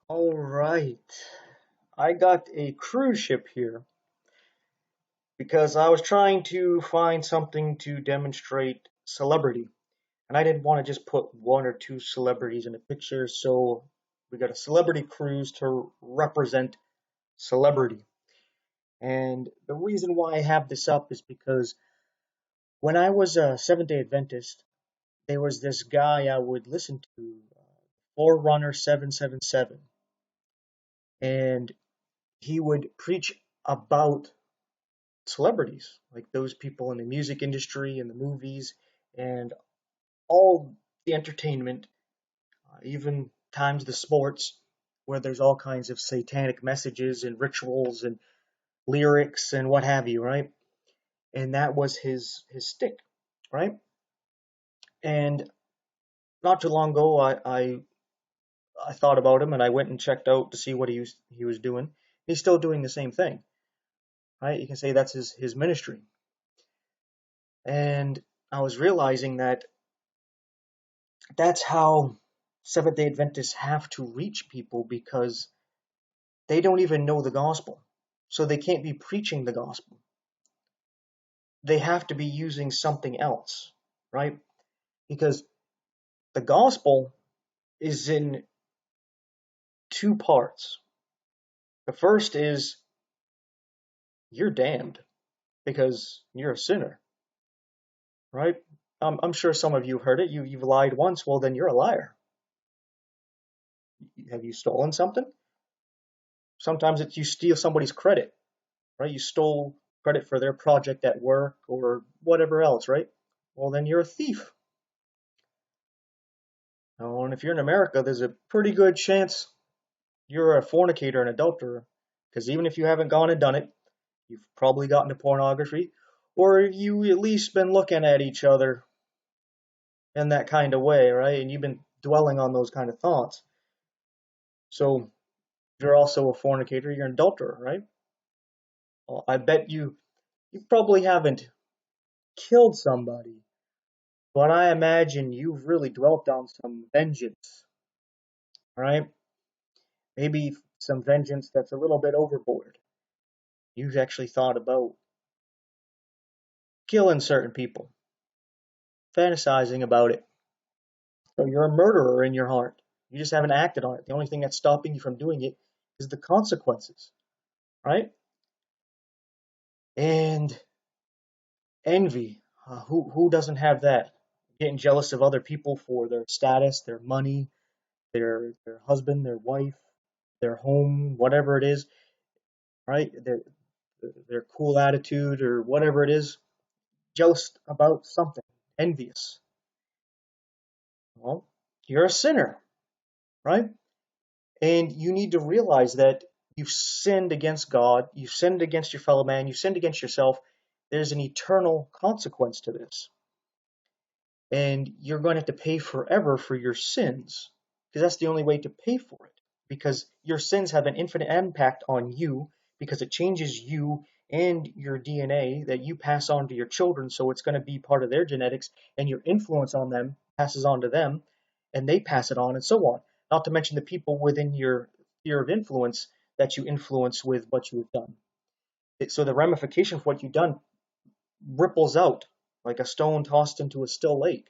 All right. I got a cruise ship here because I was trying to find something to demonstrate celebrity. And I didn't want to just put one or two celebrities in a picture, so we got a celebrity cruise to represent celebrity. And the reason why I have this up is because when I was a Seventh day Adventist, there was this guy I would listen to, Forerunner 777. And he would preach about celebrities, like those people in the music industry and the movies and all the entertainment, even times the sports, where there's all kinds of satanic messages and rituals and lyrics and what have you, right? And that was his stick, right? And not too long ago, I thought about him and I went and checked out to see what he was doing. He's still doing the same thing, right? You can say that's his ministry. And I was realizing that that's how Seventh day Adventists have to reach people because they don't even know the gospel. So they can't be preaching the gospel. They have to be using something else, right? Because the gospel is in two parts. The first is you're damned because you're a sinner, right? I'm sure some of you have heard it. You've lied once, well, then you're a liar. Have you stolen something? Sometimes it's you steal somebody's credit, right? You stole credit for their project at work or whatever else, right? Well, then you're a thief. Oh, and if you're in America, there's a pretty good chance you're a fornicator and adulterer. Because even if you haven't gone and done it, you've probably gotten to pornography, or you at least been looking at each other in that kind of way, right? And you've been dwelling on those kind of thoughts. So you're also a fornicator, you're an adulterer, right? Well, I bet you probably haven't killed somebody, but I imagine you've really dwelt on some vengeance, right? Maybe some vengeance that's a little bit overboard. You've actually thought about killing certain people, fantasizing about it. So you're a murderer in your heart. You just haven't acted on it. The only thing that's stopping you from doing it is the consequences, right? And envy. Who doesn't have that? Getting jealous of other people for their status, their money, their husband, their wife, their home, whatever it is, right? Their cool attitude or whatever it is, jealous about something, envious. Well, you're a sinner, right? And you need to realize that you've sinned against God, you've sinned against your fellow man, you've sinned against yourself. There's an eternal consequence to this. And you're going to have to pay forever for your sins because that's the only way to pay for it. Because your sins have an infinite impact on you because it changes you and your DNA that you pass on to your children. So it's going to be part of their genetics, and your influence on them passes on to them, and they pass it on, and so on. Not to mention the people within your sphere of influence that you influence with what you have done. So the ramification for what you've done ripples out like a stone tossed into a still lake.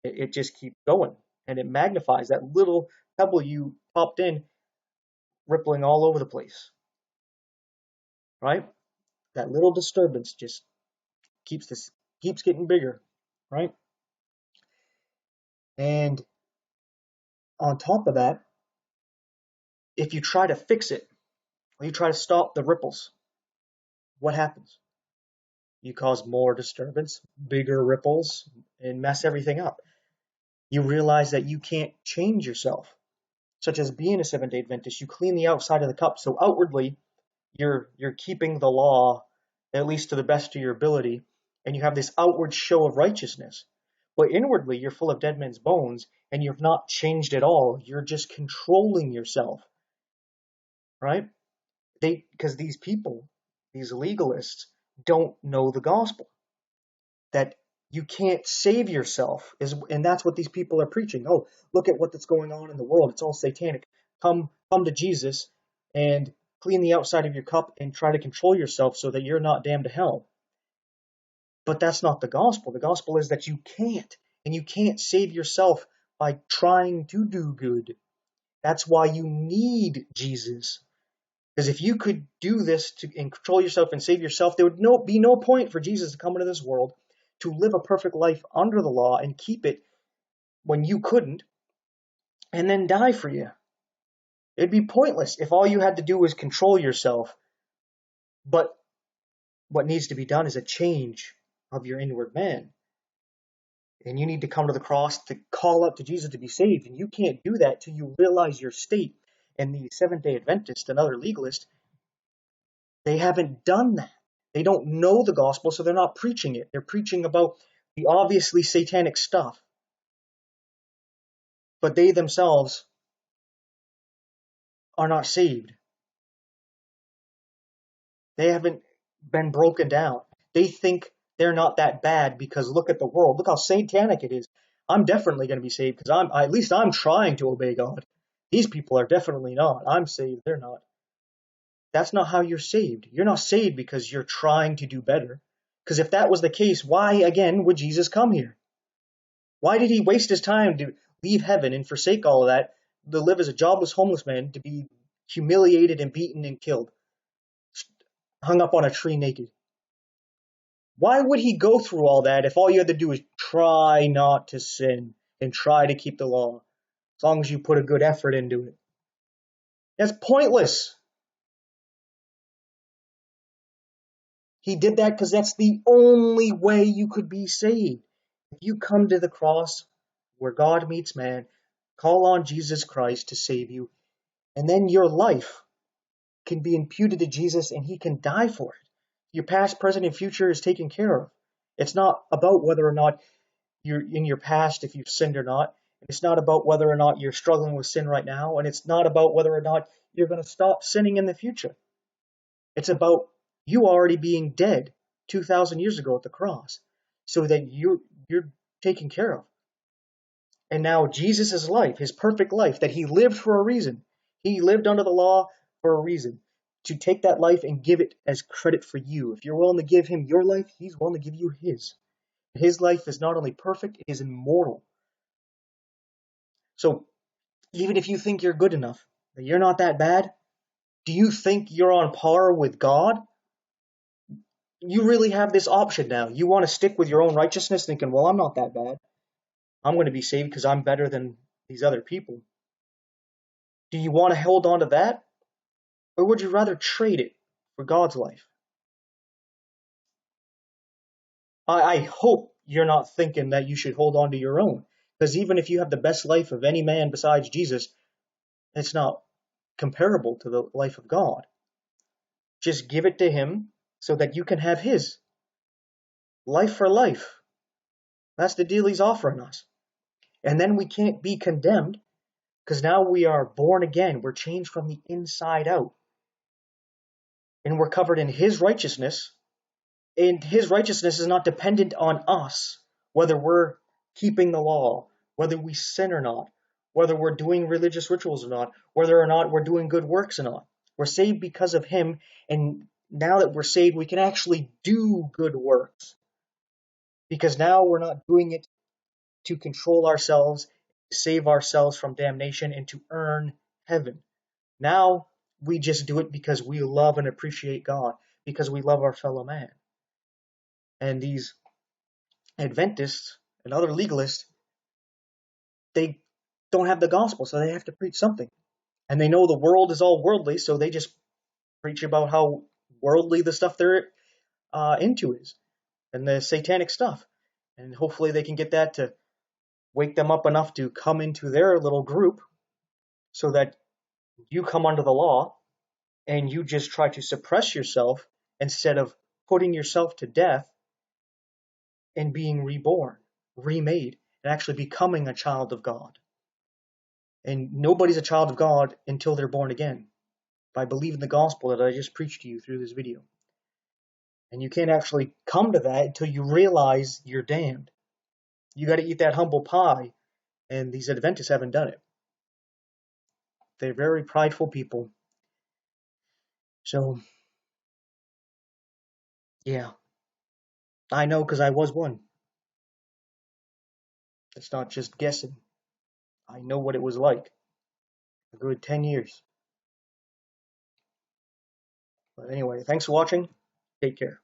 It just keeps going and it magnifies that little pebble you popped in, rippling all over the place, right? That little disturbance just keeps getting bigger, right? And on top of that, if you try to fix it or you try to stop the ripples, what happens? You cause more disturbance, bigger ripples, and mess everything up. You realize that you can't change yourself, such as being a Seventh day Adventist. You clean the outside of the cup, so outwardly you're keeping the law at least to the best of your ability, and you have this outward show of righteousness. But inwardly, you're full of dead men's bones, and you've not changed at all. You're just controlling yourself, right? Because these people, these legalists, don't know the gospel. That you can't save yourself, and that's what these people are preaching. Oh, look at what's going on in the world. It's all satanic. come to Jesus and clean the outside of your cup and try to control yourself so that you're not damned to hell. But that's not the gospel. The gospel is that you can't, and you can't save yourself by trying to do good. That's why you need Jesus. Because if you could do this and control yourself and save yourself, there would be no point for Jesus to come into this world to live a perfect life under the law and keep it when you couldn't, and then die for you. It'd be pointless if all you had to do was control yourself. But what needs to be done is a change of your inward man. And you need to come to the cross to call out to Jesus to be saved. And you can't do that till you realize your state. And the Seventh-day Adventists and other legalists, they haven't done that. They don't know the gospel, so they're not preaching it. They're preaching about the obviously satanic stuff. But they themselves are not saved. They haven't been broken down. They think they're not that bad because look at the world. Look how satanic it is. I'm definitely going to be saved because at least I'm trying to obey God. These people are definitely not. I'm saved. They're not. That's not how you're saved. You're not saved because you're trying to do better. Because if that was the case, why again would Jesus come here? Why did he waste his time to leave heaven and forsake all of that, to live as a jobless homeless man, to be humiliated and beaten and killed, hung up on a tree naked? Why would he go through all that if all you had to do is try not to sin and try to keep the law, as long as you put a good effort into it? That's pointless. He did that because that's the only way you could be saved. If you come to the cross where God meets man, call on Jesus Christ to save you, and then your life can be imputed to Jesus and he can die for it. Your past, present, and future is taken care of. It's not about whether or not you're in your past, if you've sinned or not. It's not about whether or not you're struggling with sin right now, and it's not about whether or not you're going to stop sinning in the future. It's about you already being dead 2,000 years ago at the cross, so that you're taken care of. And now Jesus' life, his perfect life, that he lived for a reason. He lived under the law for a reason. To take that life and give it as credit for you. If you're willing to give him your life, he's willing to give you his. His life is not only perfect, it is immortal. So even if you think you're good enough, that you're not that bad, do you think you're on par with God? You really have this option now. You want to stick with your own righteousness thinking, well, I'm not that bad. I'm going to be saved because I'm better than these other people. Do you want to hold on to that? Or would you rather trade it for God's life? I hope you're not thinking that you should hold on to your own. Because even if you have the best life of any man besides Jesus, it's not comparable to the life of God. Just give it to him so that you can have his. Life for life. That's the deal he's offering us. And then we can't be condemned because now we are born again. We're changed from the inside out. And we're covered in his righteousness. And his righteousness is not dependent on us, whether we're keeping the law, whether we sin or not, whether we're doing religious rituals or not, whether or not we're doing good works or not. We're saved because of him, and now that we're saved, we can actually do good works. Because now we're not doing it to control ourselves, to save ourselves from damnation, and to earn heaven. Now we just do it because we love and appreciate God, because we love our fellow man. And these Adventists and other legalists, they don't have the gospel, so they have to preach something. And they know the world is all worldly, so they just preach about how worldly the stuff they're into is, and the satanic stuff. And hopefully they can get that to wake them up enough to come into their little group so that you come under the law and you just try to suppress yourself instead of putting yourself to death and being reborn, remade, and actually becoming a child of God. And nobody's a child of God until they're born again, by believing the gospel that I just preached to you through this video. And you can't actually come to that until you realize you're damned. You got to eat that humble pie, and these Adventists haven't done it. They're very prideful people. So, yeah, I know because I was one. It's not just guessing. I know what it was like. A good 10 years. But anyway, thanks for watching. Take care.